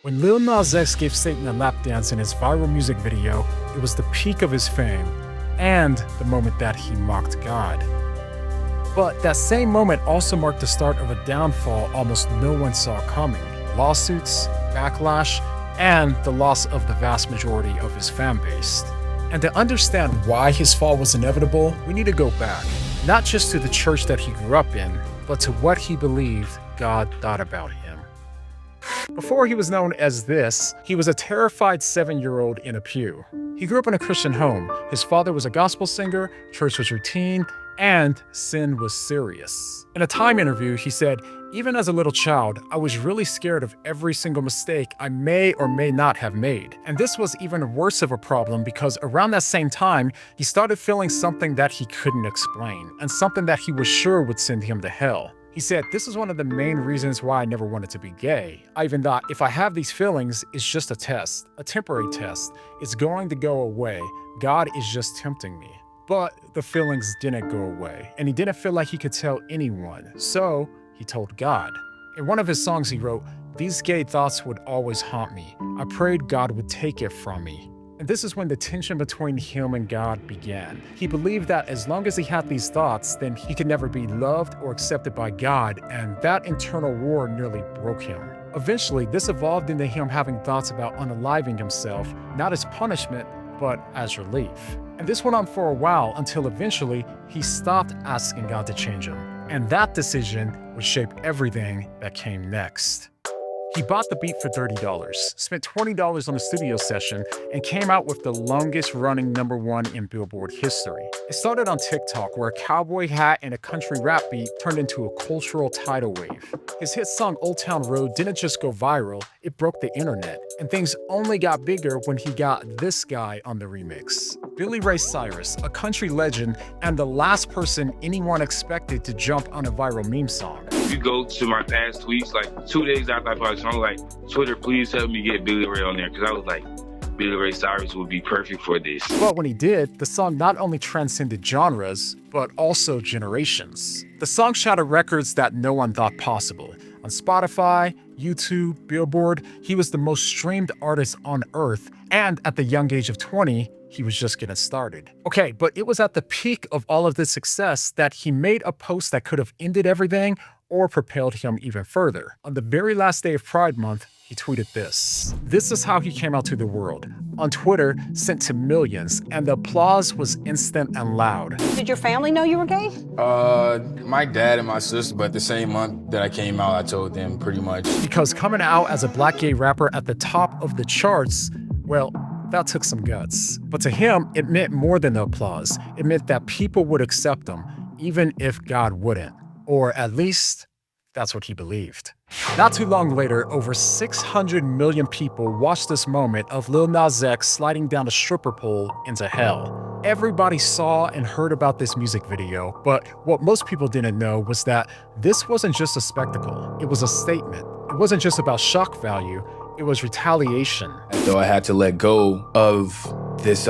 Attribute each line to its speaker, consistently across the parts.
Speaker 1: When Lil Nas X gave Satan a lap dance in his viral music video, it was the peak of his fame and the moment that he mocked God. But that same moment also marked the start of a downfall almost no one saw coming. Lawsuits, backlash, and the loss of the vast majority of his fan base. And to understand why his fall was inevitable, we need to go back, not just to the church that he grew up in, but to what he believed God thought about him. Before he was known as this, he was a terrified 7-year-old in a pew. He grew up in a Christian home. His father was a gospel singer, church was routine, and sin was serious. In a Time interview, he said, "Even as a little child, I was really scared of every single mistake I may or may not have made." And this was even worse of a problem because around that same time, he started feeling something that he couldn't explain, and something that he was sure would send him to hell. He said, "This is one of the main reasons why I never wanted to be gay. I even thought if I have these feelings, it's just a test, a temporary test. It's going to go away. God is just tempting me." But the feelings didn't go away, and he didn't feel like he could tell anyone, so he told God. In one of his songs he wrote, "These gay thoughts would always haunt me. I prayed God would take it from me." And this is when the tension between him and God began. He believed that as long as he had these thoughts, then he could never be loved or accepted by God, and that internal war nearly broke him. Eventually, this evolved into him having thoughts about unaliving himself, not as punishment, but as relief. And this went on for a while until eventually he stopped asking God to change him. And that decision would shape everything that came next. He bought the beat for $30, spent $20 on a studio session, and came out with the longest running #1 in Billboard history. It started on TikTok, where a cowboy hat and a country rap beat turned into a cultural tidal wave. His hit song Old Town Road didn't just go viral, it broke the internet. And things only got bigger when he got this guy on the remix. Billy Ray Cyrus, a country legend and the last person anyone expected to jump on a viral meme song.
Speaker 2: If you go to my past tweets, like 2 days after I posted, I'm like, Twitter, please help me get Billy Ray on there, because I was like, Billy Ray Cyrus would be perfect for this.
Speaker 1: But when he did, the song not only transcended genres, but also generations. The song shattered records that no one thought possible. On Spotify, YouTube, Billboard, he was the most streamed artist on earth, and at the young age of 20, he was just getting started. Okay, but it was at the peak of all of this success that he made a post that could have ended everything or propelled him even further. On the very last day of Pride Month, he tweeted this. This is how he came out to the world. On Twitter, sent to millions, and the applause was instant and loud.
Speaker 3: Did your family know you were gay?
Speaker 4: My dad and my sister, but the same month that I came out, I told them pretty much.
Speaker 1: Because coming out as a black gay rapper at the top of the charts, well, that took some guts. But to him, it meant more than the applause. It meant that people would accept him, even if God wouldn't. Or at least, that's what he believed. Not too long later, over 600 million people watched this moment of Lil Nas X sliding down a stripper pole into hell. Everybody saw and heard about this music video, but what most people didn't know was that this wasn't just a spectacle, it was a statement. It wasn't just about shock value, it was retaliation.
Speaker 4: Though I had to let go of this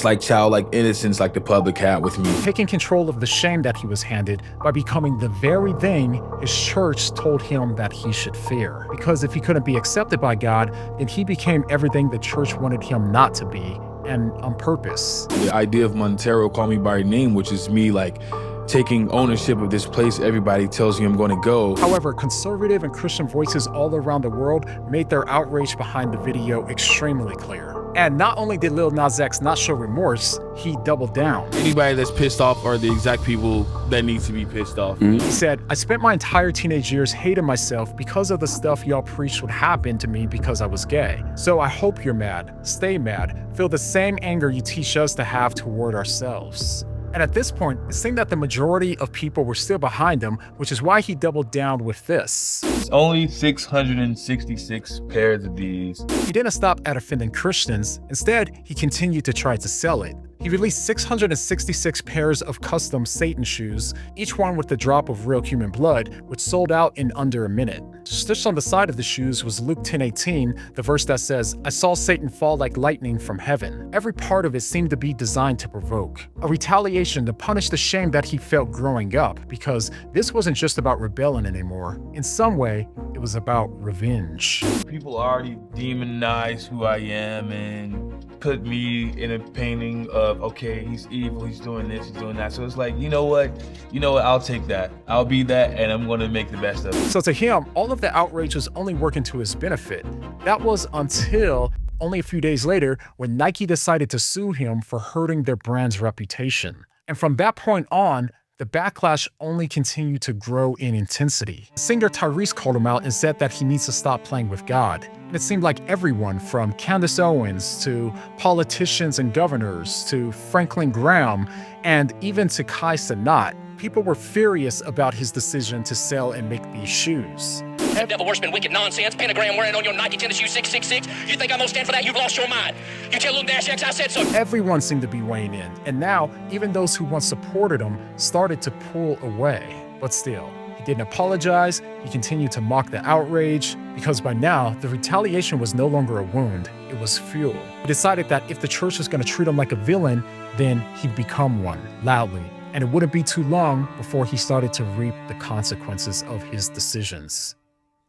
Speaker 4: like childlike innocence like the public had with me.
Speaker 1: Taking control of the shame that he was handed by becoming the very thing his church told him that he should fear. Because if he couldn't be accepted by God, then he became everything the church wanted him not to be, and on purpose.
Speaker 4: The idea of Montero call me by name, which is me like taking ownership of this place everybody tells me I'm going to go.
Speaker 1: However, conservative and Christian voices all around the world made their outrage behind the video extremely clear. And not only did Lil Nas X not show remorse, he doubled down.
Speaker 4: Anybody that's pissed off are the exact people that need to be pissed off.
Speaker 1: He said, "I spent my entire teenage years hating myself because of the stuff y'all preached would happen to me because I was gay. So I hope you're mad, stay mad, feel the same anger you teach us to have toward ourselves." And at this point, it seemed that the majority of people were still behind him, which is why he doubled down with this.
Speaker 5: It's only 666 pairs of these.
Speaker 1: He didn't stop at offending Christians. Instead, he continued to try to sell it. He He released 666 pairs of custom Satan shoes, each one with a drop of real human blood, which sold out in under a minute. Stitched on the side of the shoes was Luke 10:18, the verse that says, "I saw Satan fall like lightning from heaven." Every part of it seemed to be designed to provoke, a retaliation to punish the shame that he felt growing up, because this wasn't just about rebelling anymore. In some way, it was about revenge.
Speaker 5: People already demonize who I am and put me in a painting of, okay, he's evil, he's doing this, he's doing that. So it's like, you know what, I'll take that. I'll be that, and I'm gonna make the best of it.
Speaker 1: So to him, all of the outrage was only working to his benefit. That was until only a few days later when Nike decided to sue him for hurting their brand's reputation. And from that point on, the backlash only continued to grow in intensity. Singer Tyrese called him out and said that he needs to stop playing with God. And it seemed like everyone from Candace Owens to politicians and governors to Franklin Graham and even to Kai Cenat, people were furious about his decision to sell and make these shoes.
Speaker 3: Devil worshiping wicked nonsense, pentagram wearing on your Nike tennis shoe 666. You think I'm gonna stand for that? You've lost your mind. You tell Lil Nas X I said so.
Speaker 1: Everyone seemed to be weighing in, and now even those who once supported him started to pull away. But still, he didn't apologize, he continued to mock the outrage, because by now, the retaliation was no longer a wound, it was fuel. He decided that if the church was gonna treat him like a villain, then he'd become one, loudly. And it wouldn't be too long before he started to reap the consequences of his decisions.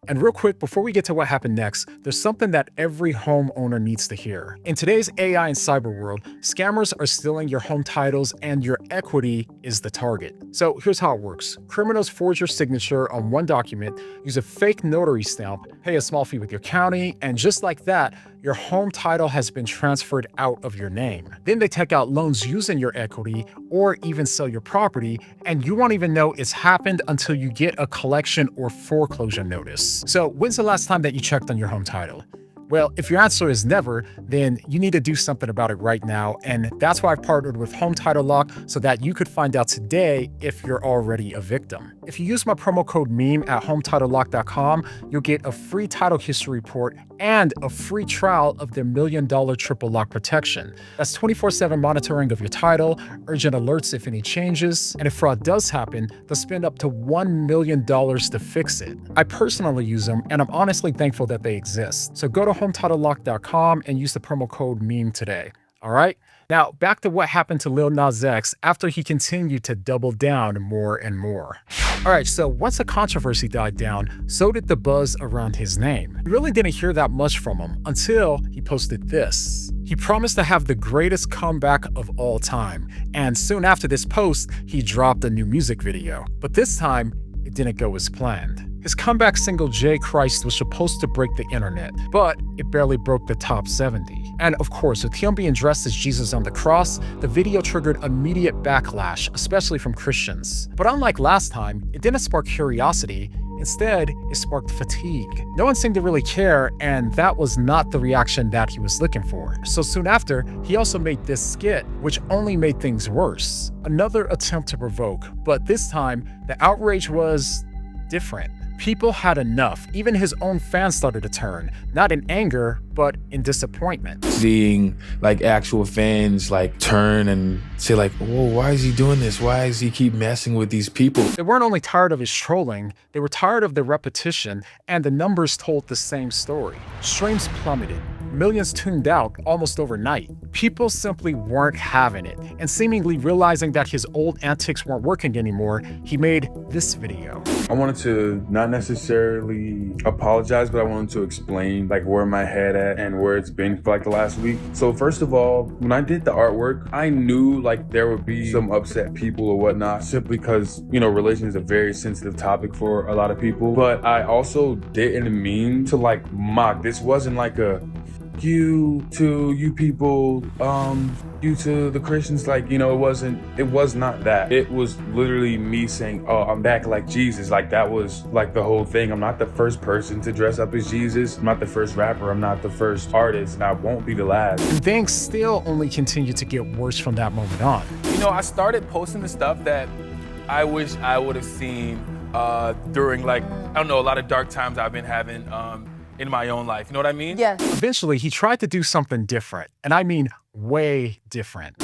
Speaker 1: And real quick, before we get to what happened next, there's something that every homeowner needs to hear. In today's AI and cyber world, scammers are stealing your home titles and your equity is the target. So here's how it works. Criminals forge your signature on one document, use a fake notary stamp, pay a small fee with your county, and just like that, your home title has been transferred out of your name. Then they take out loans using your equity or even sell your property, and you won't even know it's happened until you get a collection or foreclosure notice. So when's the last time that you checked on your home title? Well, if your answer is never, then you need to do something about it right now. And that's why I've partnered with Home Title Lock so that you could find out today if you're already a victim. If you use my promo code MEME at HometitleLock.com, you'll get a free title history report and a free trial of their $1 million triple lock protection. That's 24/7 monitoring of your title, urgent alerts if any changes, and if fraud does happen, they'll spend up to $1 million to fix it. I personally use them, and I'm honestly thankful that they exist. So go to HometitleLock.com and use the promo code MEME today. All right? Now, back to what happened to Lil Nas X after he continued to double down more and more. All right, so once the controversy died down, so did the buzz around his name. We really didn't hear that much from him until he posted this. He promised to have the greatest comeback of all time, and soon after this post, he dropped a new music video. But this time, it didn't go as planned. His comeback single J Christ was supposed to break the internet, but it barely broke the top 70. And of course, with him being dressed as Jesus on the cross, the video triggered immediate backlash, especially from Christians. But unlike last time, it didn't spark curiosity. Instead, it sparked fatigue. No one seemed to really care, and that was not the reaction that he was looking for. So soon after, he also made this skit, which only made things worse. Another attempt to provoke, but this time, the outrage was different. People had enough. Even his own fans started to turn, not in anger, but in disappointment.
Speaker 4: Seeing like actual fans like turn and say like, whoa, why is he doing this? Why does he keep messing with these people?
Speaker 1: They weren't only tired of his trolling, they were tired of the repetition, and the numbers told the same story. Streams plummeted. Millions tuned out almost overnight. People simply weren't having it, and seemingly realizing that his old antics weren't working anymore, he made this video.
Speaker 6: I wanted to not necessarily apologize, but I wanted to explain like where my head at and where it's been for like the last week. So first of all, when I did the artwork, I knew like there would be some upset people or whatnot, simply because, you know, religion is a very sensitive topic for a lot of people. But I also didn't mean to like mock. This wasn't like a you to you people, you to the Christians, like, you know, it was not that. It was literally me saying, oh, I'm back like Jesus. Like that was like the whole thing. I'm not the first person to dress up as Jesus. I'm not the first rapper. I'm not the first artist, and I won't be the last.
Speaker 1: And things still only continued to get worse from that moment on.
Speaker 5: You know, I started posting the stuff that I wish I would have seen during, like, I don't know, a lot of dark times I've been having in my own life. You know what I mean?
Speaker 7: Yes.
Speaker 1: Eventually, he tried to do something different, and I mean way different.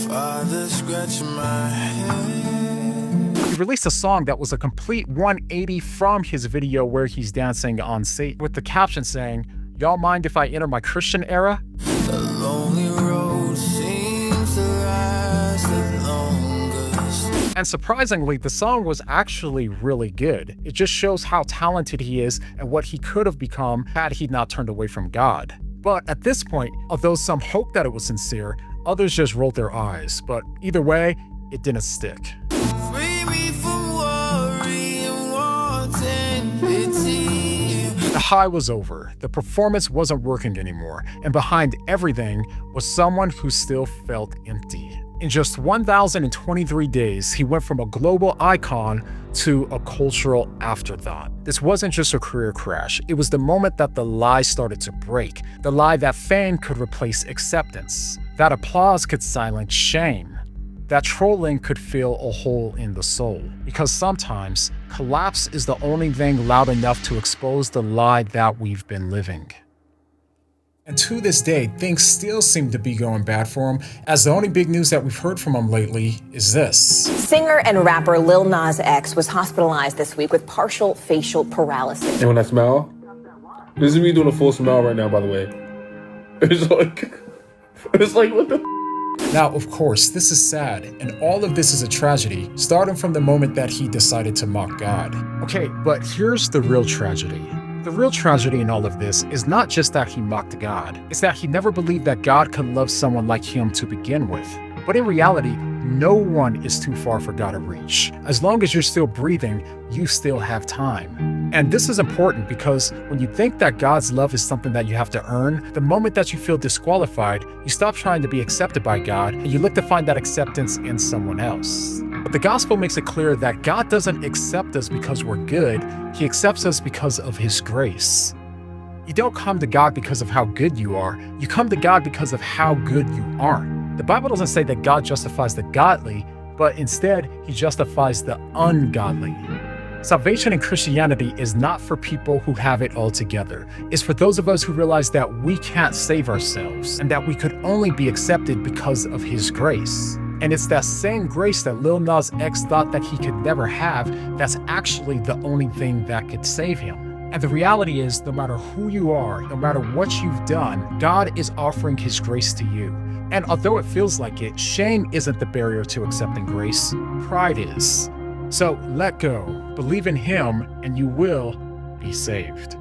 Speaker 7: Father scratching my head.
Speaker 1: He released a song that was a complete 180 from his video where he's dancing on stage with the caption saying, "Y'all mind if I enter my Christian era?"
Speaker 7: The lonely road seems to last the longest.
Speaker 1: And surprisingly, the song was actually really good. It just shows how talented he is and what he could have become had he not turned away from God. But at this point, although some hoped that it was sincere, others just rolled their eyes. But either way, it didn't stick.
Speaker 7: Free me from worry and wanting pity.
Speaker 1: The high was over, the performance wasn't working anymore, and behind everything was someone who still felt empty. In just 1,023 days, he went from a global icon to a cultural afterthought. This wasn't just a career crash, it was the moment that the lie started to break, the lie that fame could replace acceptance, that applause could silence shame, that trolling could fill a hole in the soul. Because sometimes, collapse is the only thing loud enough to expose the lie that we've been living. And to this day, things still seem to be going bad for him, as the only big news that we've heard from him lately is this.
Speaker 8: Singer and rapper Lil Nas X was hospitalized this week with partial facial paralysis.
Speaker 4: And when I smile, this is me doing a full smile right now, by the way. It's like, what the
Speaker 1: Now, of course, this is sad, and all of this is a tragedy, starting from the moment that he decided to mock God. Okay, but here's the real tragedy. The real tragedy in all of this is not just that he mocked God, it's that he never believed that God could love someone like him to begin with. But in reality, no one is too far for God to reach. As long as you're still breathing, you still have time. And this is important because when you think that God's love is something that you have to earn, the moment that you feel disqualified, you stop trying to be accepted by God and you look to find that acceptance in someone else. But the gospel makes it clear that God doesn't accept us because we're good, He accepts us because of His grace. You don't come to God because of how good you are, you come to God because of how good you aren't. The Bible doesn't say that God justifies the godly, but instead, He justifies the ungodly. Salvation in Christianity is not for people who have it all together. It's for those of us who realize that we can't save ourselves and that we could only be accepted because of His grace. And it's that same grace that Lil Nas X thought that he could never have that's actually the only thing that could save him. And the reality is, no matter who you are, no matter what you've done, God is offering His grace to you. And although it feels like it, shame isn't the barrier to accepting grace, pride is. So let go, believe in Him, and you will be saved.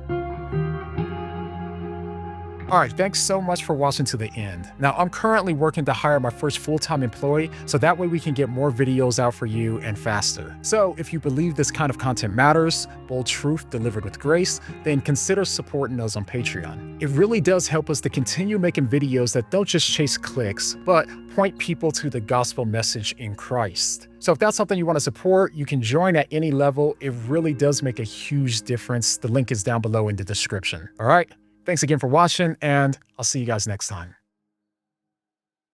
Speaker 1: All right, thanks so much for watching to the end. Now, I'm currently working to hire my first full-time employee, so that way we can get more videos out for you and faster. So if you believe this kind of content matters, bold truth delivered with grace, then consider supporting us on Patreon. It really does help us to continue making videos that don't just chase clicks, but point people to the gospel message in Christ. So if that's something you want to support, you can join at any level. It really does make a huge difference. The link is down below in the description. All right? Thanks again for watching, and I'll see you guys next time.